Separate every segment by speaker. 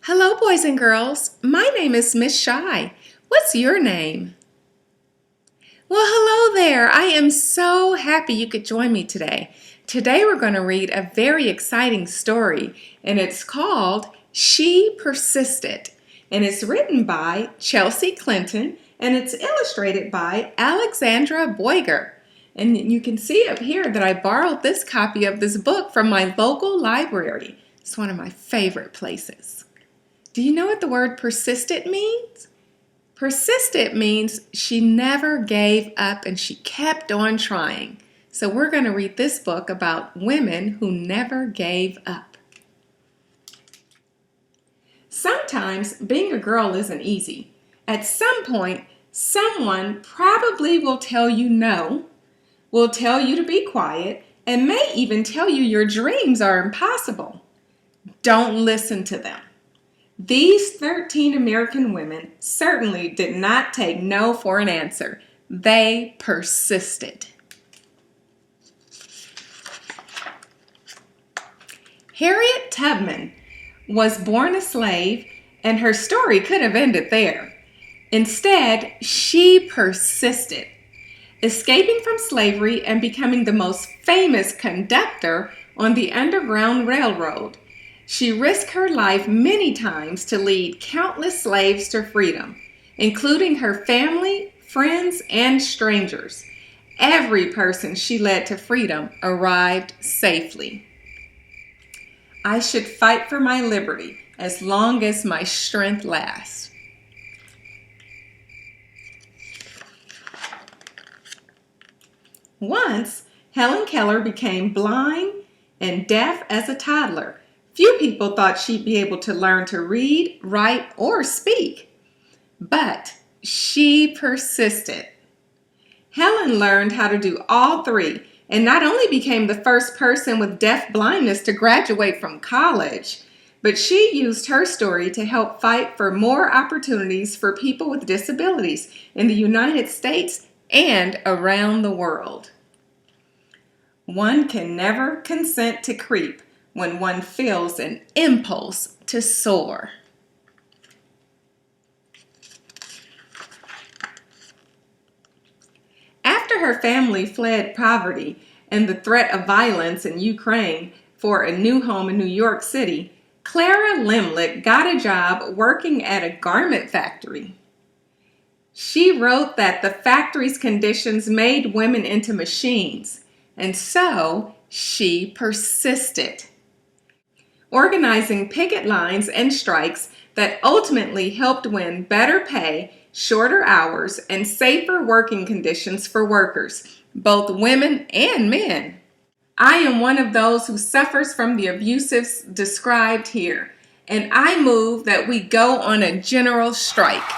Speaker 1: Hello, boys and girls. My name is Miss Shy. What's your name? Well, hello there. I am so happy you could join me today. Today we're going to read a very exciting story, and it's called She Persisted. And it's written by Chelsea Clinton, and it's illustrated by Alexandra Boyger. And you can see up here that I borrowed this copy of this book from my local library. It's one of my favorite places. Do you know what the word persistent means? Persistent means she never gave up and she kept on trying. So we're going to read this book about women who never gave up. Sometimes being a girl isn't easy. At some point, someone probably will tell you no, will tell you to be quiet, and may even tell you your dreams are impossible. Don't listen to them. These 13 American women certainly did not take no for an answer. They persisted. Harriet Tubman was born a slave, and her story could have ended there. Instead, she persisted, escaping from slavery and becoming the most famous conductor on the Underground Railroad. She risked her life many times to lead countless slaves to freedom, including her family, friends, and strangers. Every person she led to freedom arrived safely. I should fight for my liberty as long as my strength lasts. Once, Helen Keller became blind and deaf as a toddler. Few people thought she'd be able to learn to read, write, or speak. But she persisted. Helen learned how to do all three and not only became the first person with deaf blindness to graduate from college, but she used her story to help fight for more opportunities for people with disabilities in the United States and around the world. One can never consent to creep when one feels an impulse to soar. After her family fled poverty and the threat of violence in Ukraine for a new home in New York City, Clara Limlick got a job working at a garment factory. She wrote that the factory's conditions made women into machines, and so she persisted, organizing picket lines and strikes that ultimately helped win better pay, shorter hours, and safer working conditions for workers, both women and men. I am one of those who suffers from the abuses described here, and I move that we go on a general strike.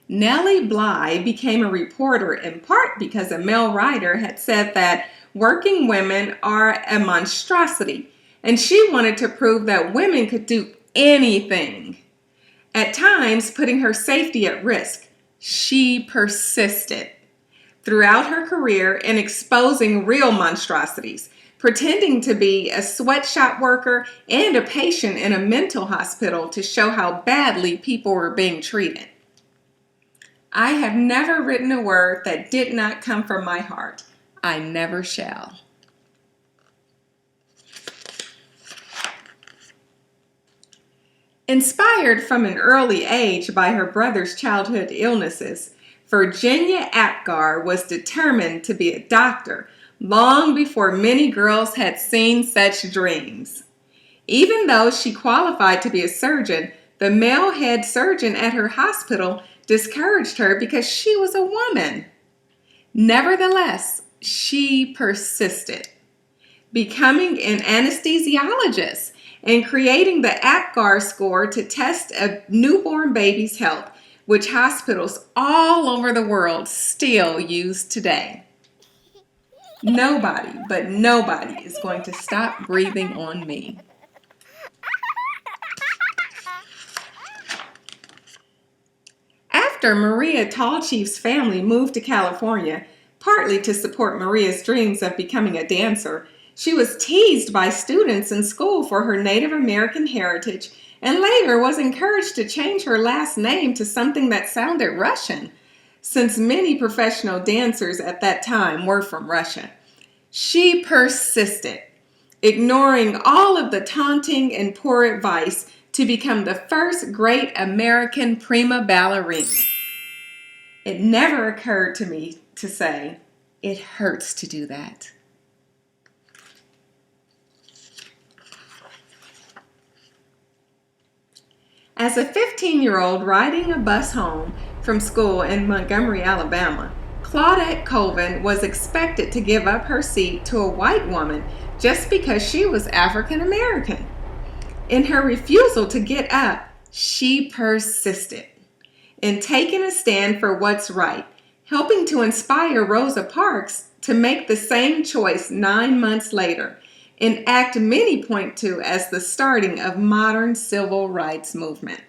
Speaker 1: Nellie Bly became a reporter in part because a male writer had said that working women are a monstrosity, and she wanted to prove that women could do anything. At times, putting her safety at risk, she persisted. Throughout her career in exposing real monstrosities, pretending to be a sweatshop worker and a patient in a mental hospital to show how badly people were being treated. I have never written a word that did not come from my heart. I never shall. Inspired from an early age by her brother's childhood illnesses, Virginia Apgar was determined to be a doctor long before many girls had seen such dreams. Even though she qualified to be a surgeon, the male head surgeon at her hospital discouraged her because she was a woman. Nevertheless, she persisted, becoming an anesthesiologist and creating the Apgar score to test a newborn baby's health, which hospitals all over the world still use today. Nobody, but nobody is going to stop breathing on me. After Maria Tallchief's family moved to California, partly to support Maria's dreams of becoming a dancer, She was teased by students in school for her Native American heritage and later was encouraged to change her last name to something that sounded Russian, since many professional dancers at that time were from Russia. She persisted, ignoring all of the taunting and poor advice to become the first great American prima ballerina. It never occurred to me to say, it hurts to do that. As a 15-year-old riding a bus home from school in Montgomery, Alabama, Claudette Colvin was expected to give up her seat to a white woman just because she was African American. In her refusal to get up, she persisted in taking a stand for what's right, helping to inspire Rosa Parks to make the same choice 9 months later, an act many point to as the starting of modern civil rights movement.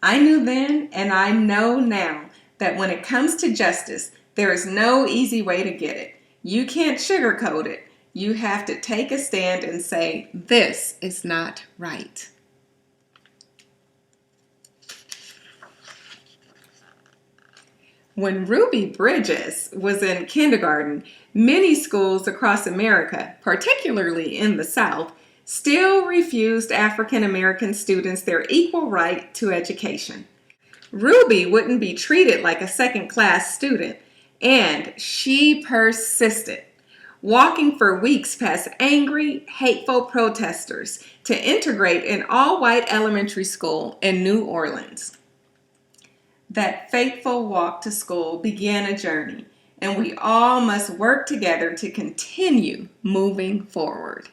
Speaker 1: I knew then and I know now that when it comes to justice, there is no easy way to get it. You can't sugarcoat it. You have to take a stand and say, this is not right. When Ruby Bridges was in kindergarten, many schools across America, particularly in the South, still refused African American students their equal right to education. Ruby wouldn't be treated like a second-class student, and she persisted, walking for weeks past angry, hateful protesters to integrate an all-white elementary school in New Orleans. That fateful walk to school began a journey, and we all must work together to continue moving forward.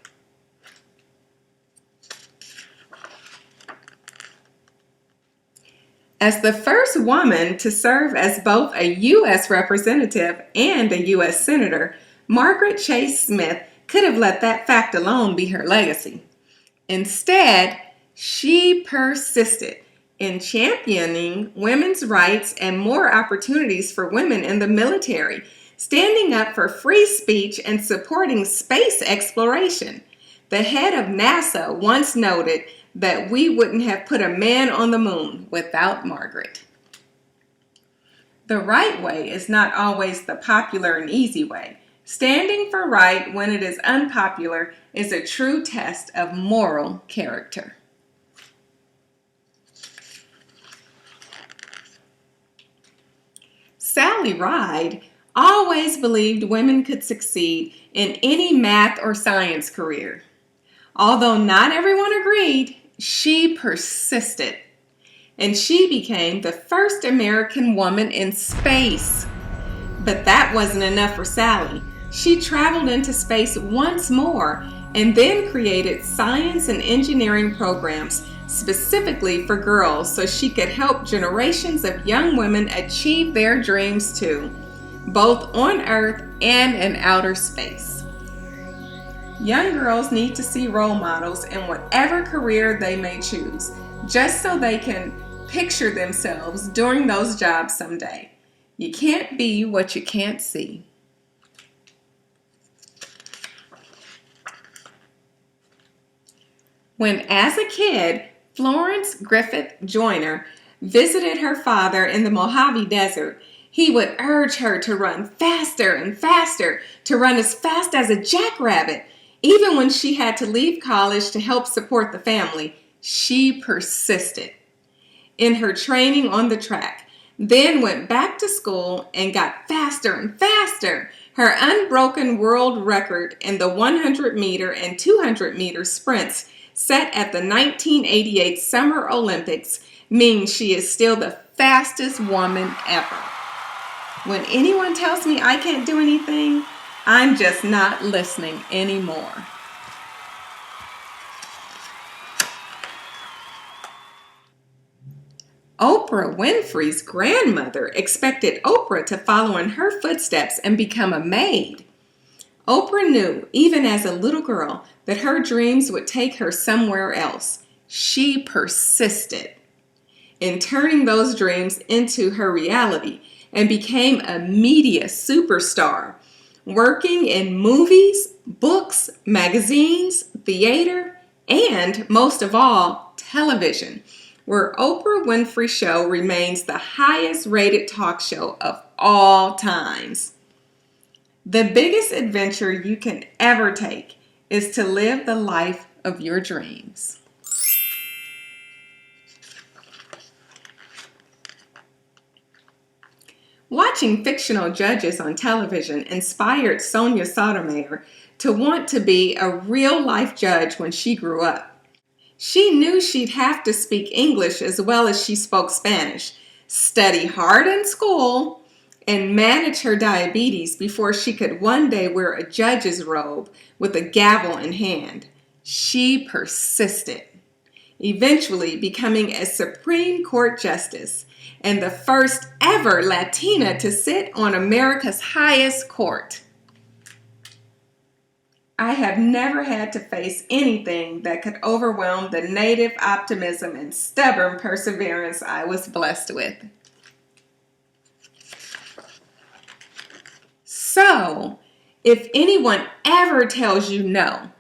Speaker 1: As the first woman to serve as both a U.S. representative and a U.S. senator, Margaret Chase Smith could have let that fact alone be her legacy. Instead, she persisted in championing women's rights and more opportunities for women in the military, standing up for free speech and supporting space exploration. The head of NASA once noted that we wouldn't have put a man on the moon without Margaret. The right way is not always the popular and easy way. Standing for right when it is unpopular is a true test of moral character. Sally Ride always believed women could succeed in any math or science career. Although not everyone agreed, she persisted, and she became the first American woman in space. But that wasn't enough for Sally. She traveled into space once more and then created science and engineering programs specifically for girls so she could help generations of young women achieve their dreams too, both on Earth and in outer space. Young girls need to see role models in whatever career they may choose, just so they can picture themselves doing those jobs someday. You can't be what you can't see. When, as a kid, Florence Griffith Joyner visited her father in the Mojave Desert, he would urge her to run faster and faster, to run as fast as a jackrabbit. Even when she had to leave college to help support the family, she persisted in her training on the track, then went back to school and got faster and faster. Her unbroken world record in the 100-meter and 200-meter sprints set at the 1988 Summer Olympics means she is still the fastest woman ever. When anyone tells me I can't do anything, I'm just not listening anymore. Oprah Winfrey's grandmother expected Oprah to follow in her footsteps and become a maid. Oprah knew, even as a little girl, that her dreams would take her somewhere else. She persisted in turning those dreams into her reality and became a media superstar. working in movies, books, magazines, theater, and most of all, television, where Oprah Winfrey Show remains the highest rated talk show of all times. The biggest adventure you can ever take is to live the life of your dreams. Watching fictional judges on television inspired Sonia Sotomayor to want to be a real-life judge when she grew up. She knew she'd have to speak English as well as she spoke Spanish, study hard in school, and manage her diabetes before she could one day wear a judge's robe with a gavel in hand. She persisted, eventually becoming a Supreme Court justice and the first ever Latina to sit on America's highest court. I have never had to face anything that could overwhelm the native optimism and stubborn perseverance I was blessed with. So, if anyone ever tells you no,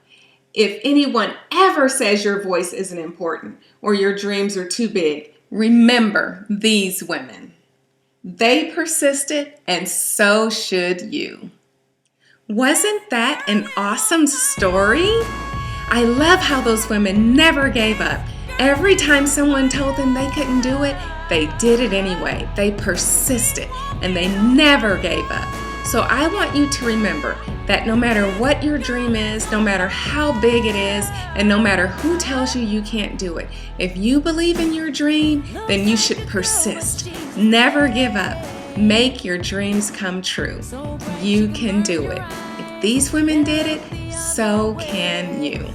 Speaker 1: if anyone ever says your voice isn't important or your dreams are too big, remember these women. They persisted, and so should you. Wasn't that an awesome story? I love how those women never gave up. Every time someone told them they couldn't do it, they did it anyway. They persisted, and they never gave up. So I want you to remember that no matter what your dream is, no matter how big it is, and no matter who tells you you can't do it, if you believe in your dream, then you should persist. Never give up. Make your dreams come true. You can do it. If these women did it, so can you.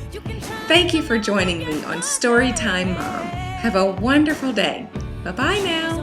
Speaker 1: Thank you for joining me on Storytime Mom. Have a wonderful day. Bye-bye now.